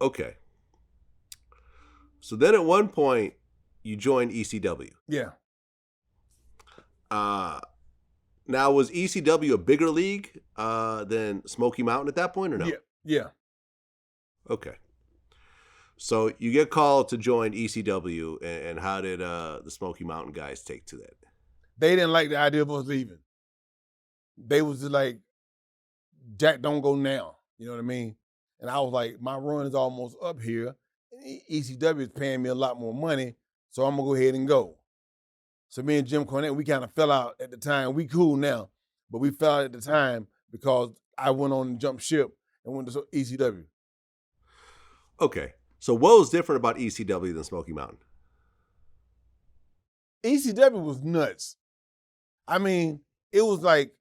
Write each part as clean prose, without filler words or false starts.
Okay. So then at one point you joined ECW. Yeah. Uh, Now was ECW a bigger league than Smoky Mountain at that point or no? Yeah. Yeah. Okay. So you get called to join ECW, and how did the Smoky Mountain guys take to that? They didn't like the idea of us leaving. They was just like, Jack, don't go now. You know what I mean? And I was like, my run is almost up here. ECW is paying me a lot more money, so I'm gonna go ahead and go. So me and Jim Cornette, we kind of fell out at the time. We cool now, but we fell out at the time because I went on and jumped ship and went to ECW. Okay. So what was different about ECW than Smoky Mountain? ECW was nuts. I mean, it was like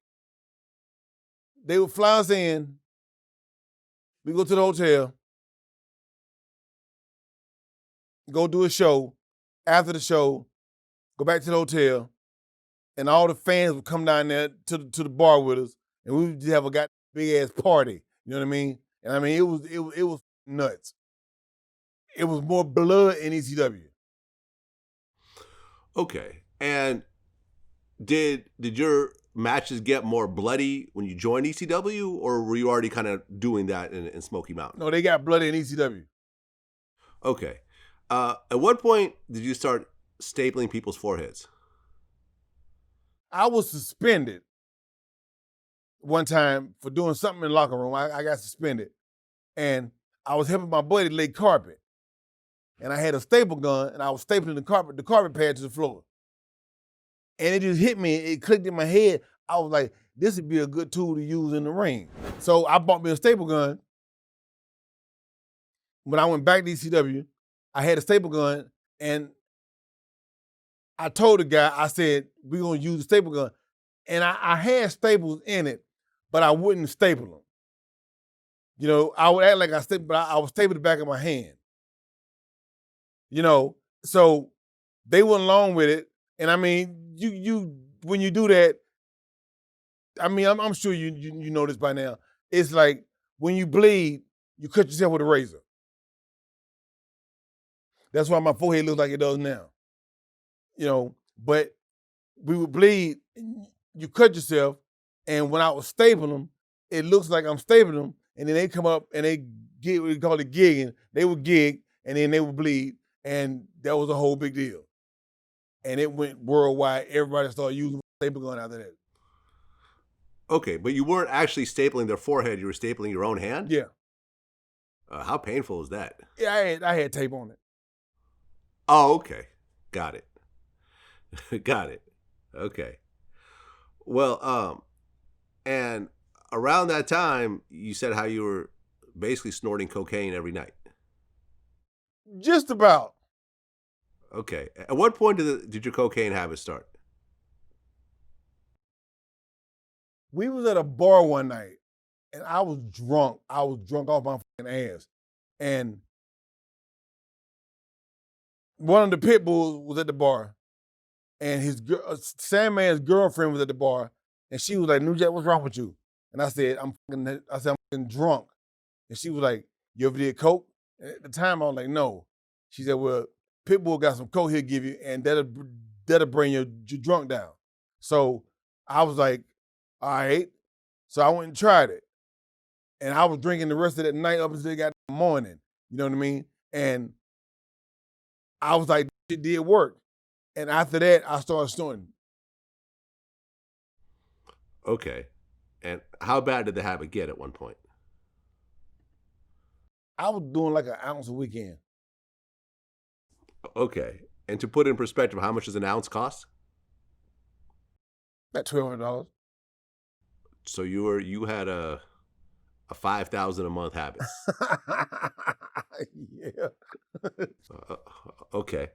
they would fly us in. We go to the hotel, go do a show. After the show, go back to the hotel, and all the fans would come down there to the bar with us, and we would just have a big ass party. You know what I mean? And I mean, it was nuts. It was more blood in ECW. Okay. And did your matches get more bloody when you joined ECW, or were you already kind of doing that in Smoky Mountain? No, they got bloody in ECW. Okay. At what point did you start stapling people's foreheads? I was suspended one time for doing something in the locker room. I got suspended, and I was helping my buddy lay carpet, and I had a staple gun, and I was stapling the carpet pad to the floor. And it just hit me. It clicked in my head. I was like, this would be a good tool to use in the ring. So I bought me a staple gun. When I went back to ECW, I had a staple gun, and I told the guy, I said, we're going to use the staple gun. And I had staples in it, but I wouldn't staple them. You know, I would act like I stapled, but I would staple the back of my hand. You know, so they went along with it. And I mean, you when you do that, I mean, I'm sure you know this by now. It's like when you bleed, you cut yourself with a razor. That's why my forehead looks like it does now. You know, but we would bleed, you cut yourself, and when I was stapling them, it looks like I'm stapling them, and then they come up and they get what we call it gigging. They would gig, and then they would bleed, and that was a whole big deal. And it went worldwide. Everybody started using staple gun after that. Okay, but you weren't actually stapling their forehead. You were stapling your own hand? Yeah. How painful is that? Yeah, I had tape on it. Oh, okay. Got it. Got it. Okay. Well, and around that time, you said how you were basically snorting cocaine every night. Just about. Okay. At what point did your cocaine habit start? We was at a bar one night, and I was drunk. I was drunk off my fucking ass. And one of the pit bulls was at the bar, and Sandman's girlfriend was at the bar, and she was like, "New Jack, what's wrong with you?" And I said, I'm fucking drunk." And she was like, "You ever did coke?" And at the time, I was like, "No." She said, "Well, Pitbull got some coke he'll give you, and that'll bring your drunk down." So I was like, all right. So I went and tried it. And I was drinking the rest of that night up until the morning. You know what I mean? And I was like, it did work. And after that, I started snorting. Okay. And how bad did the habit get at one point? I was doing like an ounce a weekend. Okay. And to put it in perspective, how much does an ounce cost? About $1,200. So you had a 5,000 a month habit. Yeah. Okay.